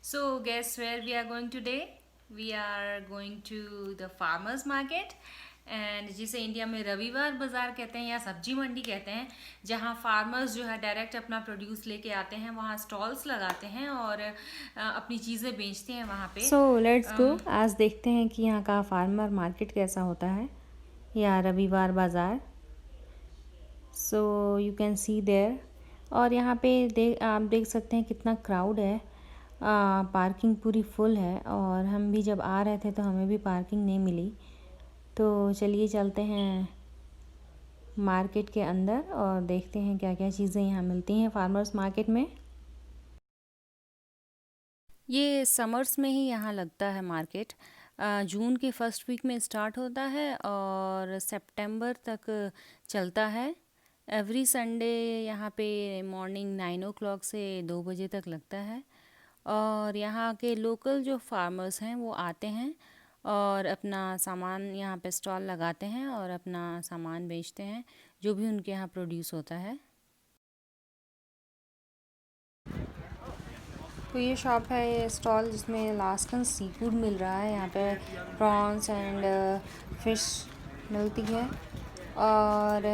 So, guess where we are going today? We are going to the farmers market and जिसे India में रविवार बाज़ार कहते हैं या सब्जी मंडी कहते हैं, जहाँ फार्मर्स जो है डायरेक्ट अपना प्रोड्यूस लेके आते हैं, वहाँ स्टॉल्स लगाते हैं और अपनी चीज़ें बेचते हैं वहाँ पे। सो लेट्स गो, आज देखते हैं कि यहाँ का फार्मर मार्केट कैसा होता है या रविवार बाज़ार। So you can see there. और यहाँ पे आप देख सकते हैं कितना क्राउड है। पार्किंग पूरी फुल है और हम भी जब आ रहे थे तो हमें भी पार्किंग नहीं मिली। तो चलिए चलते हैं मार्केट के अंदर और देखते हैं क्या क्या चीज़ें यहाँ मिलती हैं फार्मर्स मार्केट में। ये समर्स में ही यहाँ लगता है मार्केट। जून के फर्स्ट वीक में स्टार्ट होता है और सितंबर तक चलता है। एवरी संडे यहाँ पे मॉर्निंग 9 o'clock से 2 बजे तक लगता है। और यहाँ के लोकल जो फार्मर्स हैं वो आते हैं और अपना सामान यहाँ पे स्टॉल लगाते हैं और अपना सामान बेचते हैं, जो भी उनके यहाँ प्रोड्यूस होता है। तो ये शॉप है, ये स्टॉल जिसमें अलास्कन सी फूड मिल रहा है। यहाँ पे प्रॉन्स एंड फिश मिलती है। और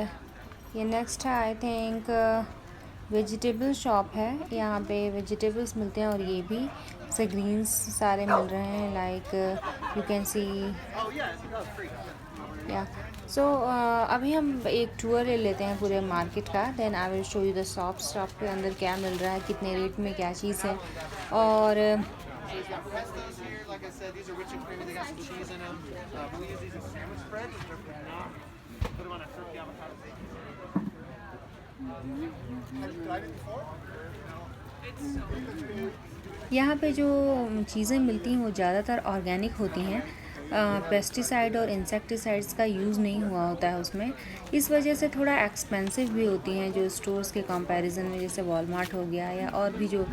ये नेक्स्ट है आई थिंक वेजिटेबल शॉप है। यहाँ पे वेजिटेबल्स मिलते हैं और ये भी से ग्रीन्स सारे मिल रहे हैं, लाइक यू कैन सी या। सो अभी हम एक टूर ले लेते हैं पूरे मार्केट का, then I will show you the shop के अंदर क्या मिल रहा है, कितने रेट में क्या चीज़ है। और यहाँ पे जो चीज़ें मिलती हैं वो ज़्यादातर ऑर्गेनिक होती हैं। पेस्टिसाइड और इंसेक्टिसाइड्स का यूज़ नहीं हुआ होता है उसमें, इस वजह से थोड़ा एक्सपेंसिव भी होती हैं जो स्टोर्स के कंपैरिजन में, जैसे वॉलमार्ट हो गया या और भी जो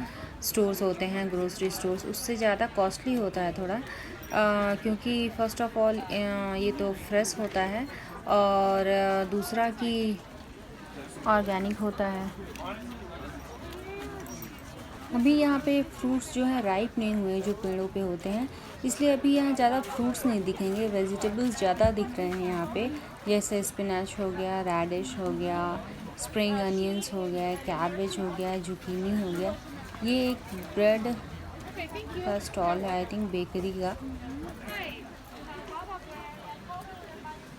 स्टोर्स होते हैं ग्रोसरी स्टोर्स, उससे ज़्यादा कॉस्टली होता है थोड़ा। क्योंकि फ़र्स्ट ऑफ ऑल ये तो फ्रेश होता है और दूसरा कि ऑर्गेनिक होता है। अभी यहाँ पे फ्रूट्स जो है राइप नहीं हुए जो पेड़ों पे होते हैं, इसलिए अभी यहाँ ज़्यादा फ्रूट्स नहीं दिखेंगे, वेजिटेबल्स ज़्यादा दिख रहे हैं यहाँ पे। जैसे स्पिनच हो गया, रेडिश हो गया, स्प्रिंग अनियंस हो गया, कैबेज हो गया, जुकीनी हो गया। ये एक ब्रेड का स्टॉल है, आई थिंक बेकरी का।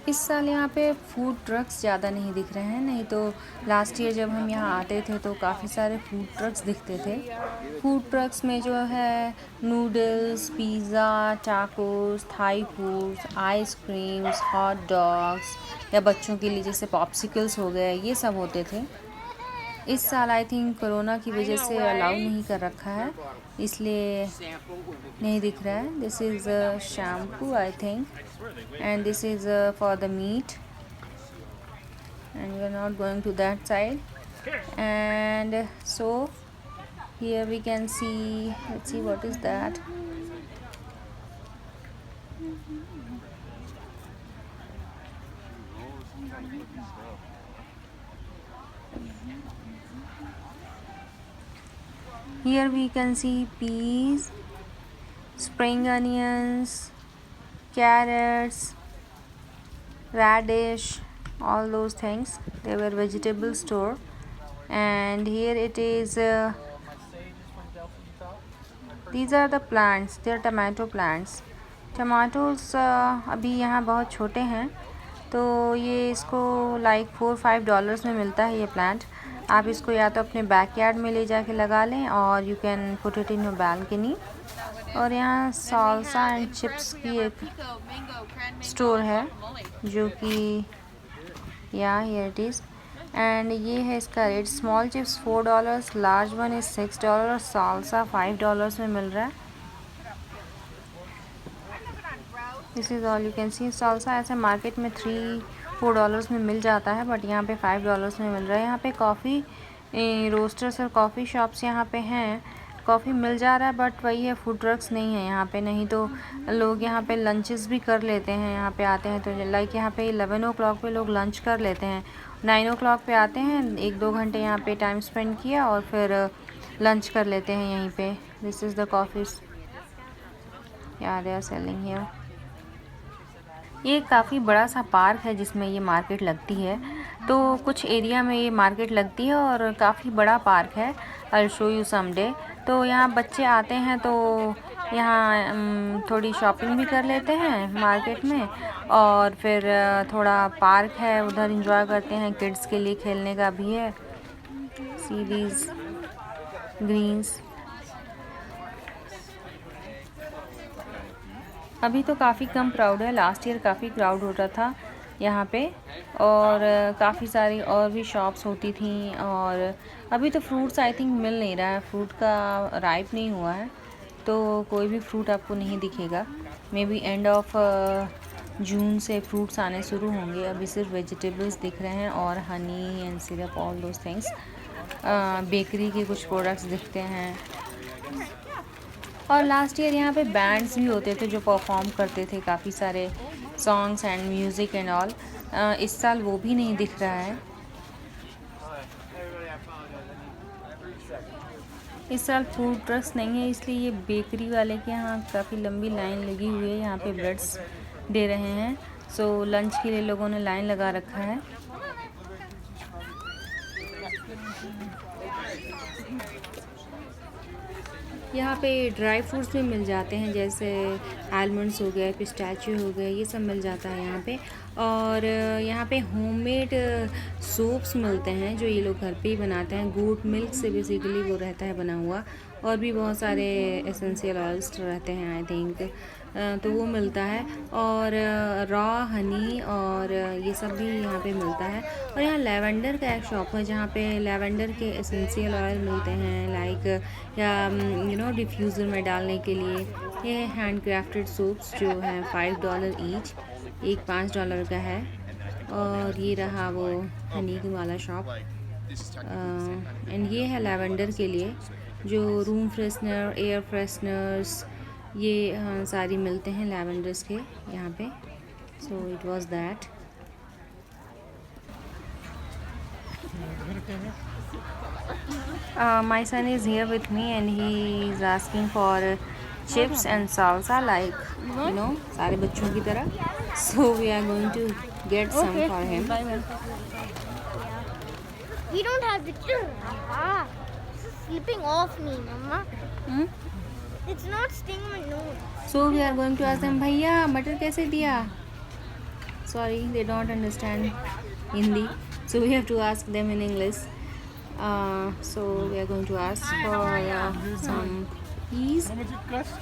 इस साल यहाँ पे फूड ट्रक्स ज़्यादा नहीं दिख रहे हैं, नहीं तो लास्ट ईयर जब हम यहाँ आते थे तो काफ़ी सारे फूड ट्रक्स दिखते थे। फूड ट्रक्स में जो है noodles, pizza, tacos, Thai foods, ice creams, hot dogs या बच्चों के लिए जैसे पॉप्सिकल्स हो गए, ये सब होते थे। इस साल आई थिंक कोरोना की वजह से अलाउ नहीं कर रखा है, इसलिए नहीं दिख रहा है। This is shampoo I think, and this is for the meat, and we are not going to that side. And so here we can see, let's see what is that. Here we can see peas, spring onions, carrots, radish, all those things. They were vegetable store. And here it is, these are the plants, they are tomato plants. Tomatoes अभी यहाँ बहुत छोटे हैं, तो ये इसको like $4-5 में मिलता है ये प्लांट। आप इसको या तो अपने बैकयार्ड में ले जाके लगा लें और you can put it in your balcony. और यहाँ साल्सा एंड चिप्स की एक स्टोर है जो कि या हियर इट इज़, एंड ये है इसका rate. Small chips $4, large one is $6 और साल्सा $5 में मिल रहा है। This is all you can C. Salsa ऐसे मार्केट में $3-4 में मिल जाता है, बट यहाँ पे $5 में मिल रहा है। यहाँ पे कॉफ़ी रोस्टर्स और कॉफ़ी शॉप्स यहाँ पे हैं, कॉफ़ी मिल जा रहा है, बट वही है फूड ट्रक्स नहीं है यहाँ पे। नहीं तो लोग यहाँ पे लंचेस भी कर लेते हैं, यहाँ पे आते हैं तो लाइक यहाँ पे 11 o'clock पे लोग लंच कर लेते हैं, 9 o'clock पे आते हैं, 1-2 घंटे यहाँ पे टाइम स्पेंड किया और फिर लंच कर लेते हैं यहीं पे। This is the coffees. Yeah, they are selling here. ये काफ़ी बड़ा सा पार्क है जिसमें ये मार्केट लगती है। तो कुछ एरिया में ये मार्केट लगती है और काफ़ी बड़ा पार्क है। I'll show you someday. तो यहाँ बच्चे आते हैं तो यहाँ थोड़ी शॉपिंग भी कर लेते हैं मार्केट में, और फिर थोड़ा पार्क है उधर एंजॉय करते हैं। किड्स के लिए खेलने का भी है। See these greens. अभी तो काफ़ी कम क्राउड है। लास्ट ईयर काफ़ी क्राउड होता था यहाँ पे, और काफ़ी सारी और भी शॉप्स होती थी। और अभी तो फ्रूट्स आई थिंक मिल नहीं रहा है, फ्रूट का राइप नहीं हुआ है, तो कोई भी फ्रूट आपको नहीं दिखेगा। May be end of June से फ्रूट्स आने शुरू होंगे। अभी सिर्फ वेजिटेबल्स दिख रहे हैं और honey and syrup, all those things. Bakery के कुछ प्रोडक्ट्स दिखते हैं। और लास्ट ईयर यहाँ पे बैंड्स भी होते थे जो परफॉर्म करते थे काफ़ी सारे songs and music and all. इस साल वो भी नहीं दिख रहा है। इस साल फूड ट्रक्स नहीं है, इसलिए ये बेकरी वाले के यहाँ काफ़ी लंबी लाइन लगी हुई है। यहाँ पे ब्रेड्स दे रहे हैं, सो लंच के लिए लोगों ने लाइन लगा रखा है। यहाँ पे ड्राई फ्रूट्स भी मिल जाते हैं, जैसे आलमंड्स हो गए, पिस्ताचियो हो गए, ये सब मिल जाता है यहाँ पे। और यहाँ पे होममेड सोप्स मिलते हैं जो ये लोग घर पे ही बनाते हैं। गोट मिल्क से बेसिकली वो रहता है बना हुआ, और भी बहुत सारे एसेंशियल ऑयल्स रहते हैं आई थिंक, तो वो मिलता है। और रॉ हनी और ये सब भी यहाँ पे मिलता है। और यहाँ लेवेंडर का एक शॉप है जहाँ पे लेवेंडर के एसेंशियल ऑयल मिलते हैं, लाइक या डिफ्यूज़र में डालने के लिए। ये हैंड क्राफ्टेड सोप्स जो हैं $5 ईच, एक $5 का है। और ये रहा वो हनी वाला शॉप। एंड ये है लेवेंडर के लिए जो रूम फ्रेशनर, एयर फ्रेशनर्स, ये सारी मिलते हैं लेवेंडर्स के यहाँ पे। So it was that. My son is here with me and he is asking for chips and salsa, like सारे बच्चों की तरह। So we are going to get some for him. We don't have the Mama. This is slipping off me, Mama. It's not stinging my nose. So we are going to ask them, भैया मटर कैसे दिया? Sorry, they don't understand Hindi, so we have to ask them in English. So we are going to ask for some peas. How much it cost?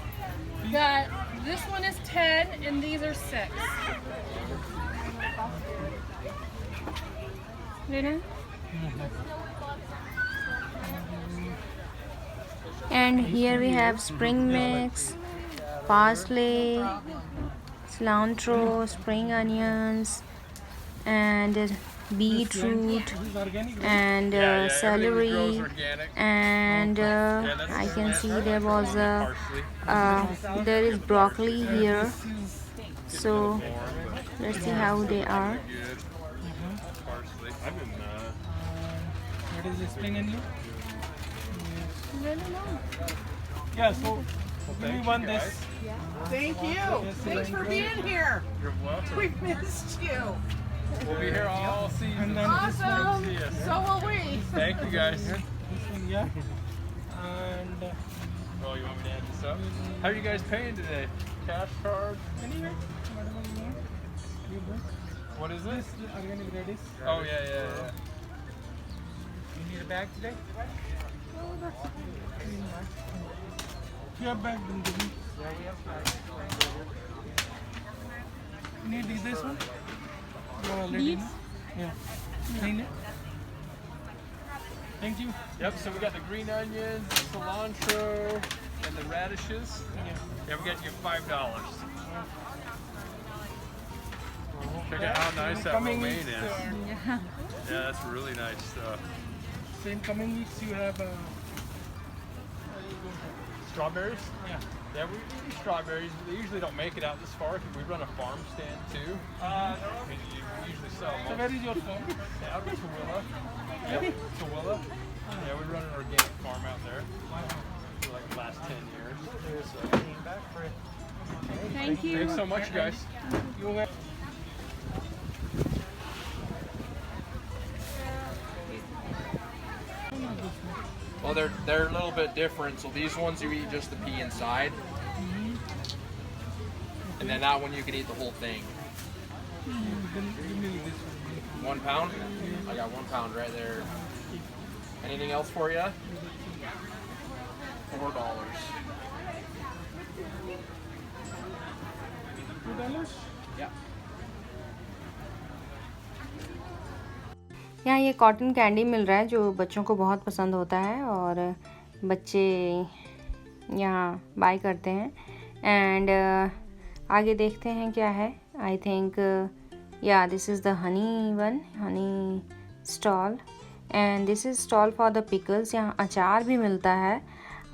This one is 10 and these are 6. And here we have spring mix, parsley, cilantro, spring onions, and beetroot, and celery, and I can see there was there is broccoli here. So let's see how they are. What is the spring onion? Yeah, so give me one this. Thank you. Thanks for being here. You're welcome. We missed you. We'll be here all season. And then Awesome. this one. So will we. Thank you guys. This one, yeah. And oh, you want me to add this up? How are you guys paying today? Cash card? Anyway, whatever you want. You book. What is this? This organic radish. Oh yeah. You need a bag today? You have bag, then give me. You need this one? You already know? Yeah. Clean it. Thank you. Yep. So we got the green onions, the cilantro, and the radishes. Yeah, we got you $5. Check out how nice that Coming romaine weeks, is. Yeah, that's really nice stuff. So in coming weeks you have Strawberries? yeah. Yeah, we do strawberries, but they usually don't make it out this far. We run a farm stand too. We usually sell So them. where is your farm? Yeah, out of Tooele. Yep, Tooele. Yeah, we run an organic farm out there. So for like the last 10 years. So, Thank you. thanks so much, you guys. Well, they're a little bit different. So these ones you eat just the pea inside, and then that one you can eat the whole thing. Then give me this one. 1 pound? I got 1 pound right there. Anything else for you? $4. $2? Yeah. यहाँ ये cotton candy मिल रहा है जो बच्चों को बहुत पसंद होता है और बच्चे यहाँ बाय करते हैं। एंड आगे देखते हैं क्या है। आई थिंक या this is the honey one, Honey stall, and this is stall for the pickles. यहाँ अचार भी मिलता है।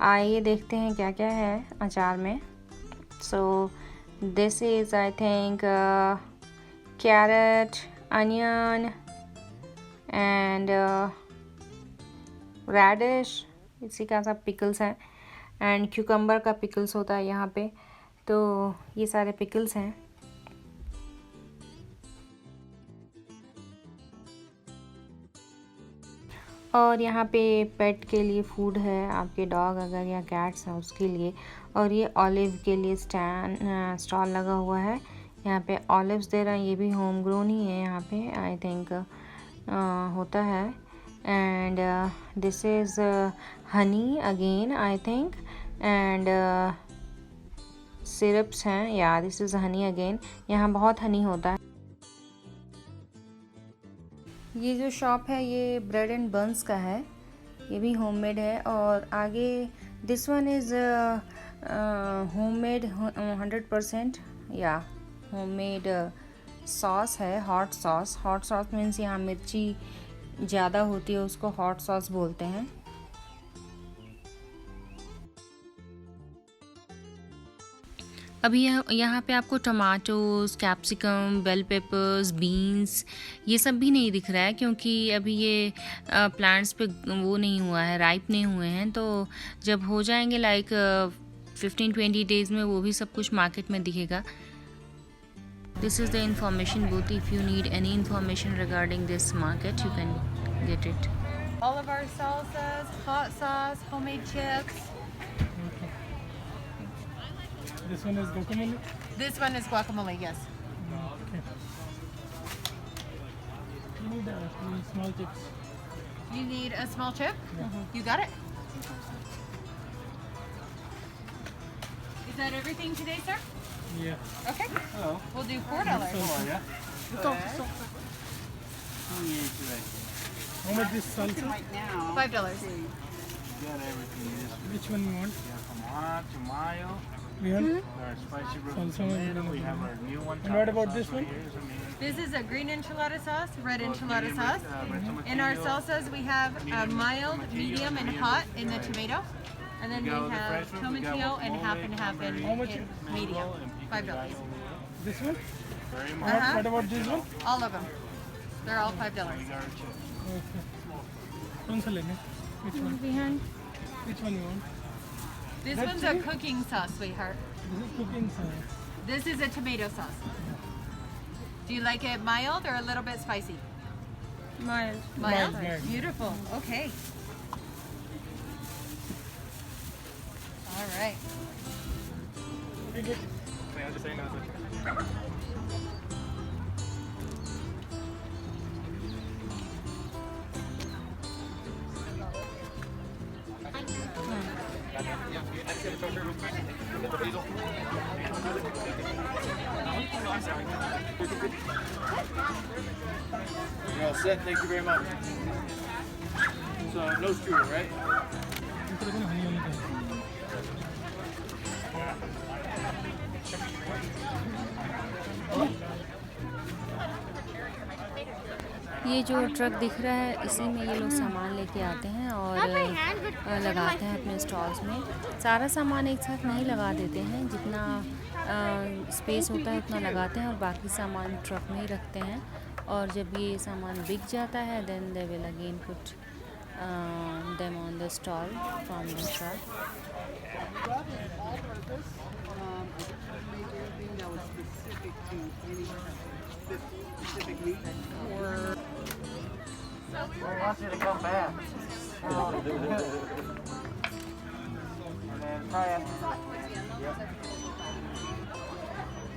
आइए देखते हैं क्या क्या है अचार में। So this is I think carrot, onion and radish, इसी का सब पिकल्स हैं। एंड क्यूकम्बर का पिकल्स होता है यहाँ पे। तो ये सारे पिकल्स हैं। और यहाँ पे पेट के लिए फूड है, आपके डॉग अगर या कैट्स हैं उसके लिए। और ये ऑलिव के लिए स्टॉल लगा हुआ है। यहाँ पे ऑलिव्स दे रहा है, ये भी होम ग्रोन ही है यहाँ पे आई थिंक होता है। And this is Honey again I think, and syrups हैं। या दिस इज़ हनी अगेन, यहाँ बहुत हनी होता है। ये जो शॉप है ये ब्रेड एंड बन्स का है, ये भी होममेड है। और आगे दिस वन इज़ होममेड 100%, या होममेड सॉस है, hot sauce. Hot sauce means यहाँ मिर्ची ज़्यादा होती है, उसको हॉट सॉस बोलते हैं। अभी यहाँ पे आपको tomatoes, capsicum, bell peppers, beans ये सब भी नहीं दिख रहा है क्योंकि अभी ये प्लांट्स पे वो नहीं हुआ है, राइप नहीं हुए हैं। तो जब हो जाएंगे लाइक 15-20 डेज़ में वो भी सब कुछ मार्केट में दिखेगा। This is the information booth. If you need any information regarding this market, you can get it. All of our salsas, hot sauce, homemade chips. This one is guacamole. This one is guacamole, yes. Okay. You need small chips. You need a small chip? You got it. Is that everything today, sir? Yeah. Okay. Hello. We'll do $4. How much is salsa? $5. Which one you want? Tomato, mayo, We want our spicy roasted salsa. tomato. We have our new one. And what about this one? This is a green enchilada sauce, red enchilada Medium sauce. red tomatillo. In our salsas, we have a mild, medium, and hot in the tomato. And then we got all the have fresh ones. We got tomatillo and guacamole, half in How much? medium. $5. This one? Very much. What, Uh-huh. what about this one? All of them. They're all $5. We got our chips. Okay. कौन सा लेंगे? Which one? Which one you want? This Red one's chili? a cooking sauce, sweetheart. This is cooking sauce. This is a tomato sauce. Do you like it mild or a little bit spicy? Mild. Mild? Mild. Beautiful. Okay. All right. Take it. You're all set. Thank you very much. So no strudel, right? इनको देखो ना हनी वाली का। ये जो truck दिख रहा है इसी में ये लोग सामान लेके आते हैं और लगाते हैं अपने स्टॉल्स में। सारा सामान एक साथ नहीं लगा देते हैं, जितना स्पेस होता है उतना लगाते हैं और बाकी सामान ट्रक में ही रखते हैं। और जब ये सामान बिक जाता है then they will again put them on the stall from the truck. Rather than all-purpose, I think we make anything that was specific to any specific meat. Or I want you to come back. And then try it. Yep.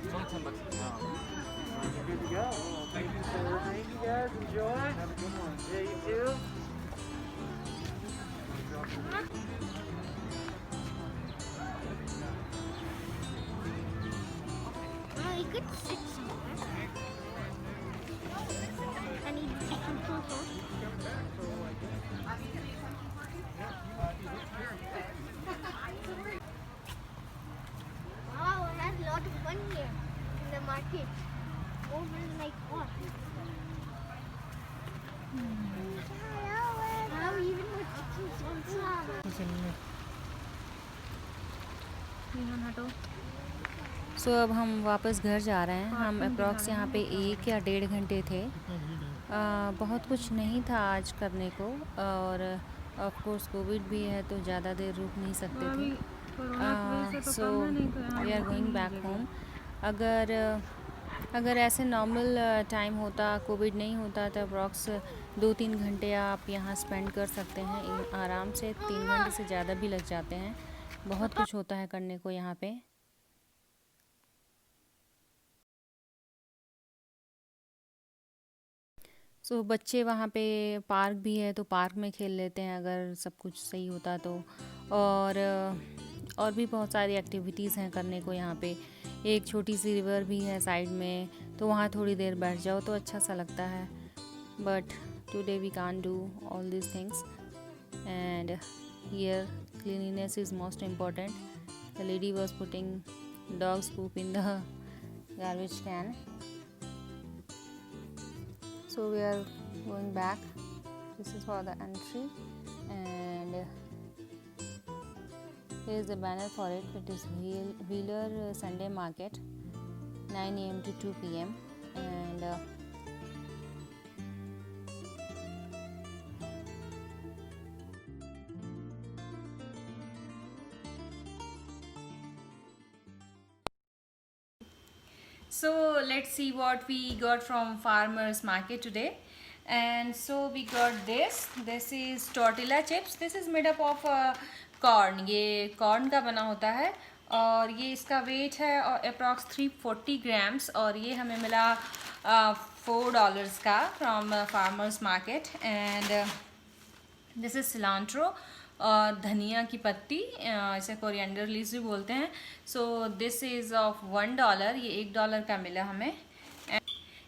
It's only $10 a pound. You're good to go. Thank you, sir. Thank you, guys. Enjoy. Have a good one. Yeah, you too. Oh, you could sit somewhere. I need some photos. Wow, I had a lot of fun here in the market. Over like what? Now even with chicken salsa. सो अब हम वापस घर जा रहे हैं। हम approx यहाँ पे 1 या 1.5 घंटे थे। बहुत कुछ नहीं था आज करने को, और ऑफ कोर्स कोविड भी है तो ज़्यादा देर रुक नहीं सकते थे। So we are going back home. अगर ऐसे नॉर्मल टाइम होता, कोविड नहीं होता, तो अप्रॉक्स 2-3 घंटे आप यहाँ स्पेंड कर सकते हैं आराम से। 3 घंटे से ज़्यादा भी लग जाते हैं। बहुत कुछ होता है करने को यहाँ पे। सो बच्चे वहाँ पे पार्क भी है तो पार्क में खेल लेते हैं अगर सब कुछ सही होता तो। और भी बहुत सारी एक्टिविटीज़ हैं करने को यहाँ पे। एक छोटी सी रिवर भी है साइड में, तो वहाँ थोड़ी देर बैठ जाओ तो अच्छा सा लगता है। But today we can't do all this things, and here cleanliness is most important. The lady was putting dog's poop in the garbage can. So we are going back. This is for the entry, and here is the banner for it. It is Wheeler Sunday Market, 9 AM to 2 PM, and So let's see what we got from farmers market today. And so we got this is tortilla chips. This is made up of corn. ये corn का बना होता है, और ये इसका wait है approx 340 grams, और ये हमें मिला $4 का from farmers market. And this is cilantro, धनिया की पत्ती, इसे कोरिएंडर लीव्स भी बोलते हैं। सो दिस इज़ ऑफ $1, ये $1 का मिला हमें।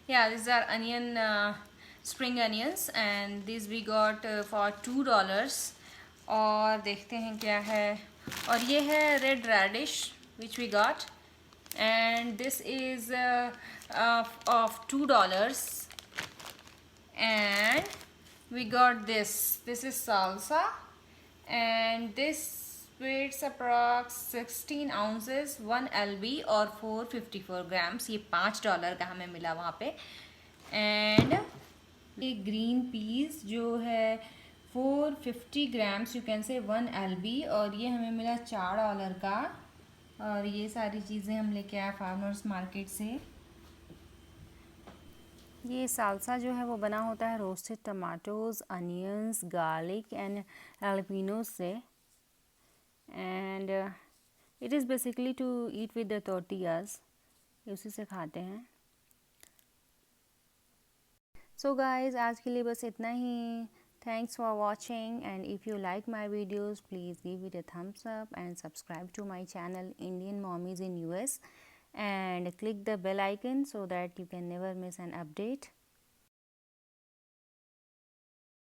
या this are onion, spring onions, and this we got for $2। और देखते हैं क्या है, और ये है red radish which we got, and this is of $2। And we got this is salsa, and this weighs approx 16 ounces, 1 lb और 454 grams। ये $5 का हमें मिला वहाँ पे। एंड ये ग्रीन पीस जो है 450 grams, you can say 1 lb, और ये हमें मिला $4 का। और ये सारी चीज़ें हम लेके आए फार्मर्स मार्केट से। ये सालसा जो है वो बना होता है roasted tomatoes, onions, garlic and jalapenos से, and it is basically to eat with the tortillas. उसी से खाते हैं। सो गाइज, आज के लिए बस इतना ही। Thanks for watching, and if you like my videos please give it a thumbs up and subscribe to my channel Indian Mommies in US, and click the bell icon so that you can never miss an update.